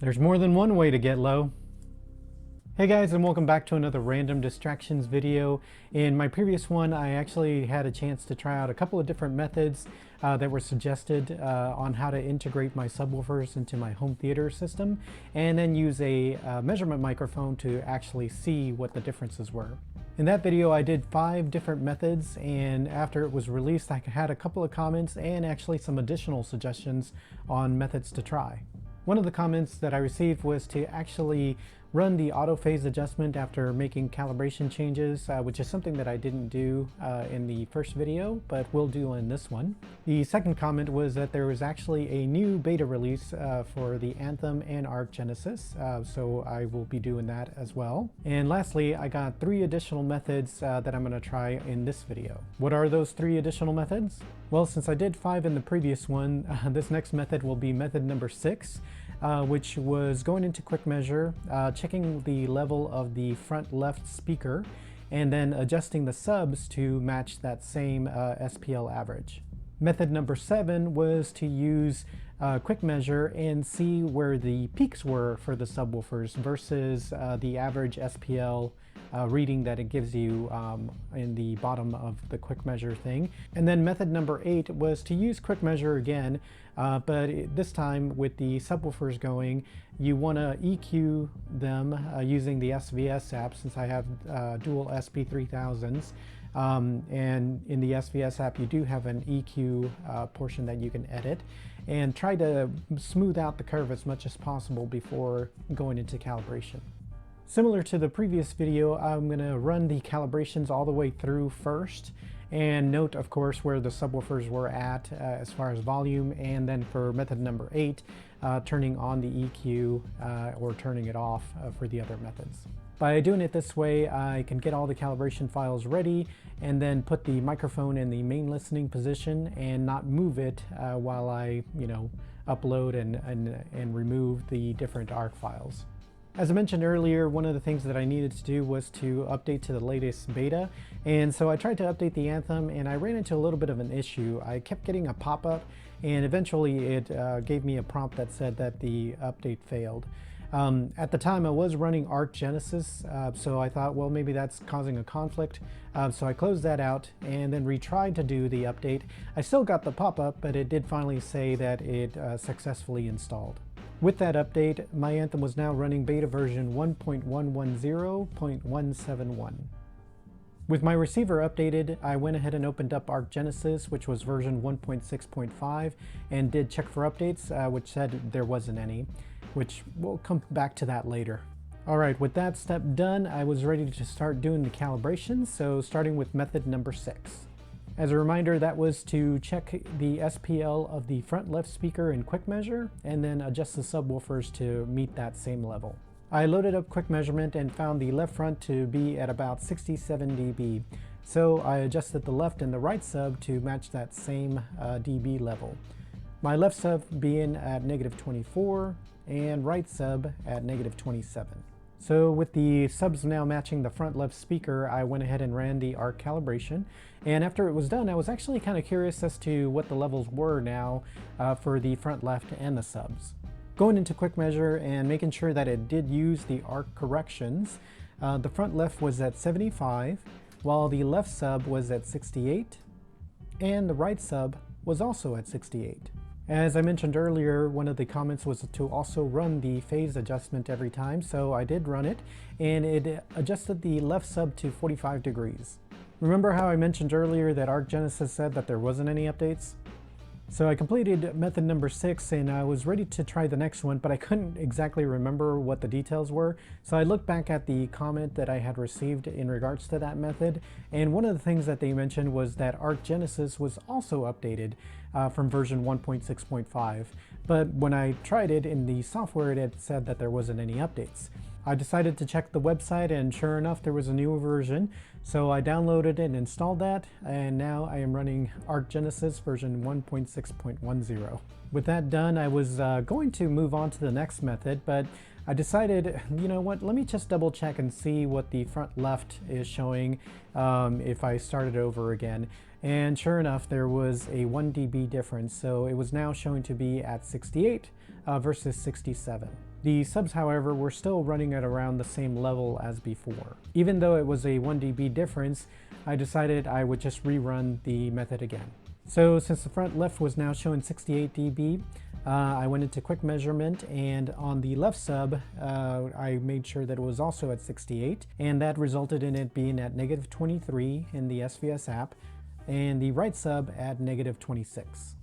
There's more than one way to get low. Hey guys, and welcome back to another random distractions video. In my previous one, I actually had a chance to try out a couple of different methods that were suggested on how to integrate my subwoofers into my home theater system, and then use a measurement microphone to actually see what the differences were. In that video, I did 5 different methods, and after it was released, I had a couple of comments and actually some additional suggestions on methods to try. One of the comments that I received was to actually run the auto phase adjustment after making calibration changes, which is something that I didn't do in the first video, but will do in this one. The second comment was that there was actually a new beta release for the Anthem and Arc Genesis, so I will be doing that as well. And lastly, I got 3 additional methods that I'm going to try in this video. What are those 3 additional methods? Well, since I did 5 in the previous one, this next method will be method number 6. Which was going into quick measure, checking the level of the front left speaker, and then adjusting the subs to match that same SPL average. Method number 7 was to use quick measure and see where the peaks were for the subwoofers versus the average SPL reading that it gives you in the bottom of the quick measure thing. And then method number 8 was to use quick measure again, but this time with the subwoofers going, you want to EQ them using the SVS app, since I have dual SP3000s. And in the SVS app, you do have an EQ portion that you can edit, and try to smooth out the curve as much as possible before going into calibration. Similar to the previous video, I'm going to run the calibrations all the way through first, and note, of course, where the subwoofers were at as far as volume, and then for method number 8, turning on the EQ or turning it off for the other methods. By doing it this way, I can get all the calibration files ready and then put the microphone in the main listening position and not move it while I, upload and remove the different ARC files. As I mentioned earlier, one of the things that I needed to do was to update to the latest beta, and so I tried to update the Anthem, and I ran into a little bit of an issue. I kept getting a pop-up, and eventually it gave me a prompt that said that the update failed. At the time I was running Arc Genesis, so I thought, well, maybe that's causing a conflict. So I closed that out and then retried to do the update. I still got the pop-up, but it did finally say that it successfully installed. With that update, my Anthem was now running beta version 1.110.171. With my receiver updated, I went ahead and opened up Arc Genesis, which was version 1.6.5, and did check for updates, which said there wasn't any, which we'll come back to that later. Alright, with that step done, I was ready to start doing the calibrations, so starting with method number 6. As a reminder, that was to check the SPL of the front left speaker in quick measure, and then adjust the subwoofers to meet that same level. I loaded up quick measurement and found the left front to be at about 67 dB, so I adjusted the left and the right sub to match that same dB level. My left sub being at -24 and right sub at -27. So with the subs now matching the front left speaker, I went ahead and ran the ARC calibration, and after it was done, I was actually kind of curious as to what the levels were now for the front left and the subs. Going into quick measure and making sure that it did use the ARC corrections, the front left was at 75, while the left sub was at 68, and the right sub was also at 68. As I mentioned earlier, one of the comments was to also run the phase adjustment every time, so I did run it, and it adjusted the left sub to 45 degrees. Remember how I mentioned earlier that Arc Genesis said that there wasn't any updates? So I completed method number 6, and I was ready to try the next one, but I couldn't exactly remember what the details were. So I looked back at the comment that I had received in regards to that method, and one of the things that they mentioned was that Arc Genesis was also updated from version 1.6.5. But when I tried it in the software, it had said that there wasn't any updates. I decided to check the website, and sure enough, there was a newer version. So I downloaded it and installed that, and now I am running Arc Genesis version 1.6.10. With that done, I was going to move on to the next method, but I decided, you know what, let me just double check and see what the front left is showing if I started over again. And sure enough, there was a 1 dB difference, so it was now showing to be at 68 versus 67. The subs, however, were still running at around the same level as before. Even though it was a 1 dB difference, I decided I would just rerun the method again. So since the front left was now showing 68 dB, I went into quick measurement, and on the left sub, I made sure that it was also at 68, and that resulted in it being at -23 in the SVS app, and the right sub at -26.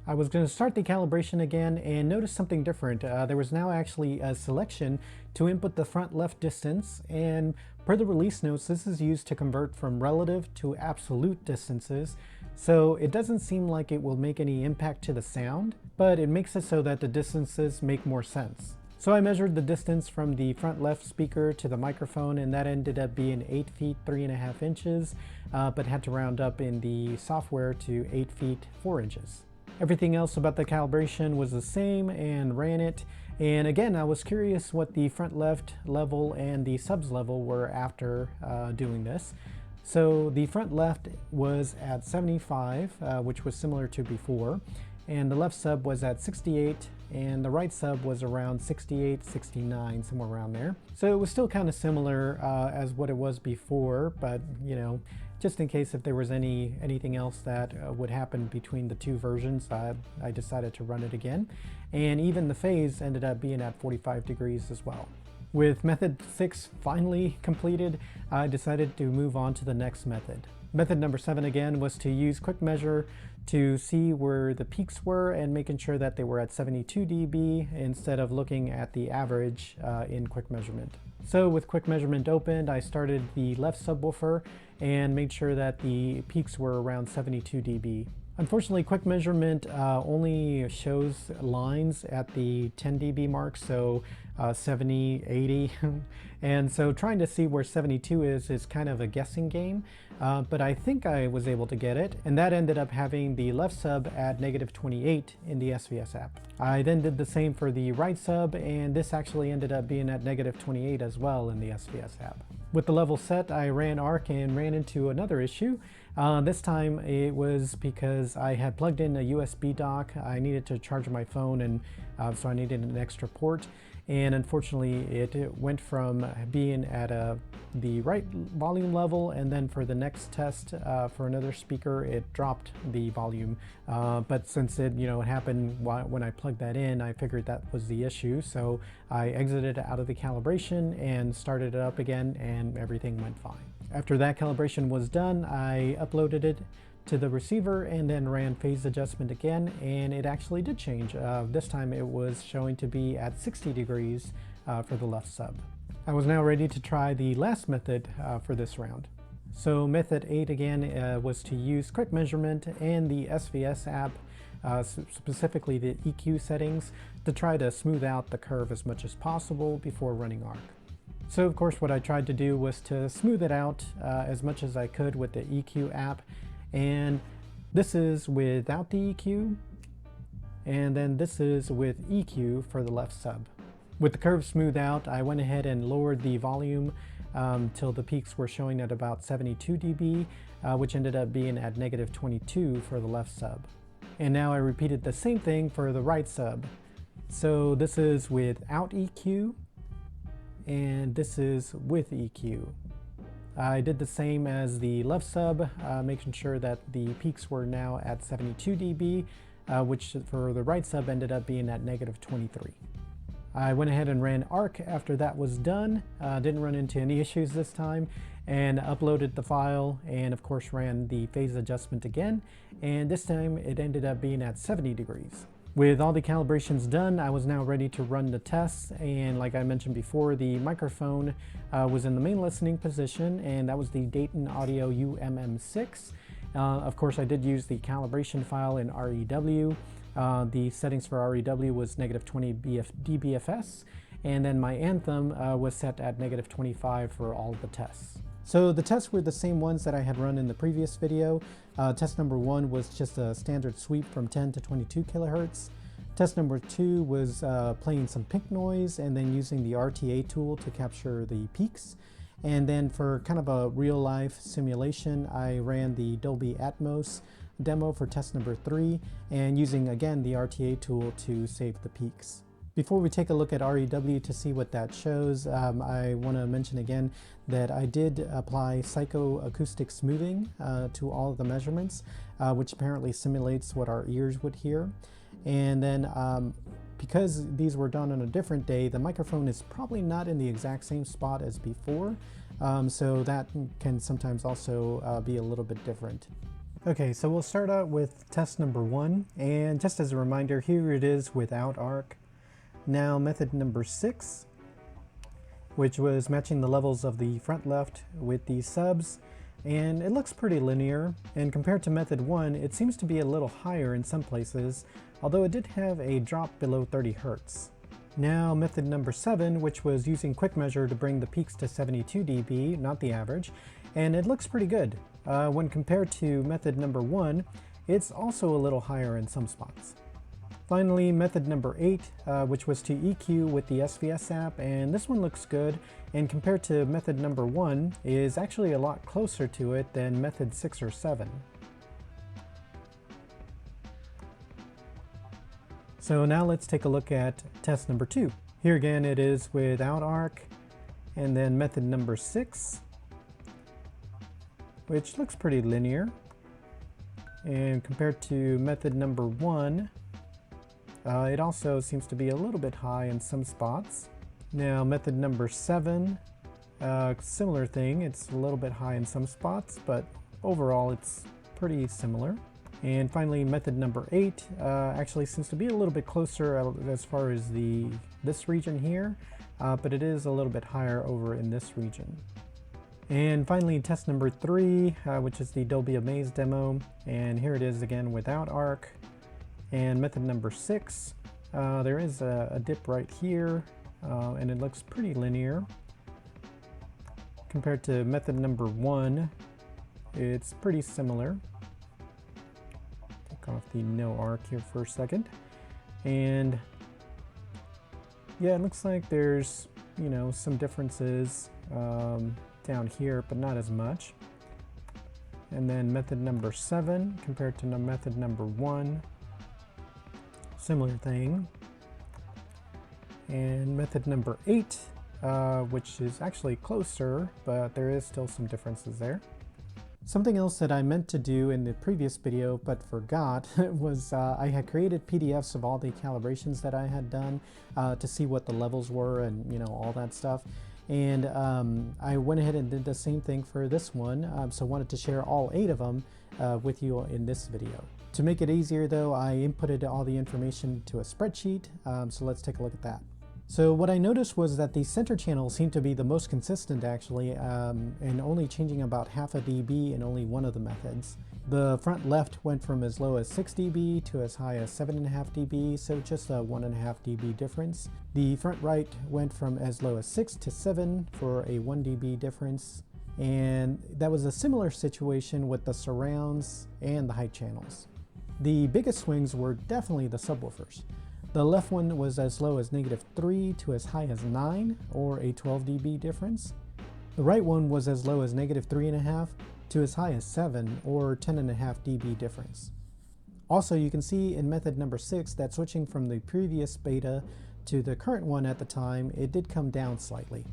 I was going to start the calibration again and notice something different. There was now actually a selection to input the front left distance, and per the release notes, this is used to convert from relative to absolute distances. So it doesn't seem like it will make any impact to the sound, but it makes it so that the distances make more sense. So I measured the distance from the front left speaker to the microphone, and that ended up being 8 feet 3.5 inches, but had to round up in the software to 8 feet 4 inches. Everything else about the calibration was the same, and ran it. And again, I was curious what the front left level and the subs level were after doing this. So the front left was at 75, which was similar to before, and the left sub was at 68, and the right sub was around 68, 69, somewhere around there. So it was still kind of similar as what it was before, but you know, just in case if there was anything else that would happen between the two versions, I decided to run it again. And even the phase ended up being at 45 degrees as well. With method 6 finally completed, I decided to move on to the next method. Method number 7 again was to use quick measure to see where the peaks were and making sure that they were at 72 dB instead of looking at the average in quick measurement. So with quick measurement opened, I started the left subwoofer and made sure that the peaks were around 72 dB. Unfortunately, quick measurement only shows lines at the 10 dB mark, so 70, 80. And so trying to see where 72 is kind of a guessing game, but I think I was able to get it, and that ended up having the left sub at -28 in the SVS app. I then did the same for the right sub, and this actually ended up being at -28 as well in the SVS app. With the level set, I ran ARC and ran into another issue. This time it was because I had plugged in a USB dock. I needed to charge my phone, and so I needed an extra port. And unfortunately, it went from being at the right volume level, and then for the next test for another speaker, it dropped the volume. But since it happened when I plugged that in, I figured that was the issue. So I exited out of the calibration and started it up again, and everything went fine. After that calibration was done, I uploaded it to the receiver and then ran phase adjustment again, and it actually did change. This time it was showing to be at 60 degrees for the left sub. I was now ready to try the last method for this round. So method 8 again was to use quick measurement and the SVS app, specifically the EQ settings, to try to smooth out the curve as much as possible before running ARC. So of course what I tried to do was to smooth it out as much as I could with the EQ app. And this is without the EQ, and then this is with EQ for the left sub. With the curve smoothed out, I went ahead and lowered the volume till the peaks were showing at about 72 dB, which ended up being at -22 for the left sub. And now I repeated the same thing for the right sub. So this is without EQ, and this is with EQ. I did the same as the left sub, making sure that the peaks were now at 72 dB, which for the right sub ended up being at -23. I went ahead and ran ARC after that was done, didn't run into any issues this time, and uploaded the file, and of course ran the phase adjustment again, and this time it ended up being at 70 degrees. With all the calibrations done, I was now ready to run the tests, and like I mentioned before, the microphone was in the main listening position, and that was the Dayton Audio UMM6. Of course, I did use the calibration file in REW. The settings for REW was -20 dBFS, and then my anthem was set at -25 for all of the tests. So the tests were the same ones that I had run in the previous video. Test number 1 was just a standard sweep from 10 to 22 kilohertz. Test number 2 was playing some pink noise and then using the RTA tool to capture the peaks. And then for kind of a real life simulation, I ran the Dolby Atmos demo for test number 3 and using again the RTA tool to save the peaks. Before we take a look at REW to see what that shows, I want to mention again that I did apply psychoacoustic smoothing to all of the measurements, which apparently simulates what our ears would hear. And then because these were done on a different day, the microphone is probably not in the exact same spot as before, so that can sometimes also be a little bit different. Okay, so we'll start out with test number 1, and just as a reminder, here it is without arc. Now method number 6, which was matching the levels of the front left with the subs, and it looks pretty linear, and compared to method 1 it seems to be a little higher in some places, although it did have a drop below 30 Hertz. Now method number 7, which was using quick measure to bring the peaks to 72 dB, not the average, and it looks pretty good. When compared to method number 1, it's also a little higher in some spots. Finally, method number 8, which was to EQ with the SVS app, and this one looks good, and compared to method number 1, is actually a lot closer to it than method 6 or 7. So now let's take a look at test number 2. Here again it is without arc, and then method number 6, which looks pretty linear, and compared to method number 1, it also seems to be a little bit high in some spots. Now method number 7, similar thing, it's a little bit high in some spots, but overall it's pretty similar. And finally method number 8 actually seems to be a little bit closer as far as this region here, but it is a little bit higher over in this region. And finally test number 3, which is the Dolby Amaze demo, and here it is again without arc. And method number 6, there is a dip right here, and it looks pretty linear. Compared to method number 1, it's pretty similar. Take off the no arc here for a second. And yeah, it looks like there's, you know, some differences down here, but not as much. And then method number 7 compared to method number 1. Similar thing. And method number 8, which is actually closer, but there is still some differences there. Something else that I meant to do in the previous video but forgot was I had created PDFs of all the calibrations that I had done to see what the levels were and, you know, all that stuff. And I went ahead and did the same thing for this one, so wanted to share all 8 of them with you in this video. To make it easier though, I inputted all the information to a spreadsheet, so let's take a look at that. So what I noticed was that the center channel seemed to be the most consistent actually, and only changing about half a dB in only one of the methods. The front left went from as low as 6 dB to as high as 7.5 dB, so just a 1.5 dB difference. The front right went from as low as 6 to 7 for a 1 dB difference. And that was a similar situation with the surrounds and the height channels. The biggest swings were definitely the subwoofers. The left one was as low as -3 to as high as 9, or a 12 dB difference. The right one was as low as -3.5 to as high as 7, or 10.5 dB difference. Also, you can see in method number 6 that switching from the previous beta to the current one at the time, it did come down slightly.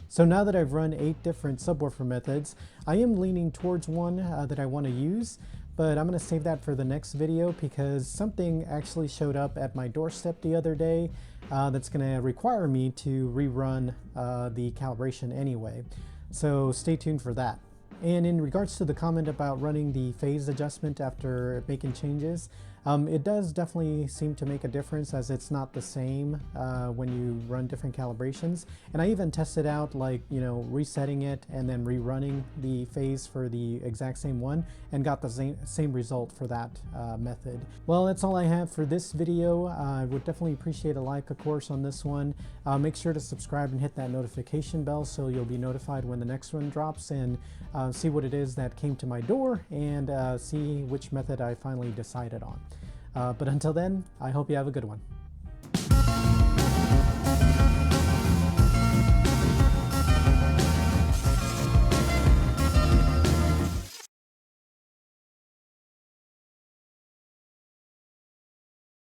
So now that I've run 8 different subwoofer methods, I am leaning towards one that I want to use, but I'm going to save that for the next video because something actually showed up at my doorstep the other day that's going to require me to rerun the calibration anyway. So stay tuned for that. And in regards to the comment about running the phase adjustment after making changes, it does definitely seem to make a difference, as it's not the same when you run different calibrations. And I even tested out, like, you know, resetting it and then rerunning the phase for the exact same one and got the same result for that method. Well, that's all I have for this video. I would definitely appreciate a like, of course, on this one. Make sure to subscribe and hit that notification bell so you'll be notified when the next one drops, and see what it is that came to my door, and see which method I finally decided on. But until then, I hope you have a good one.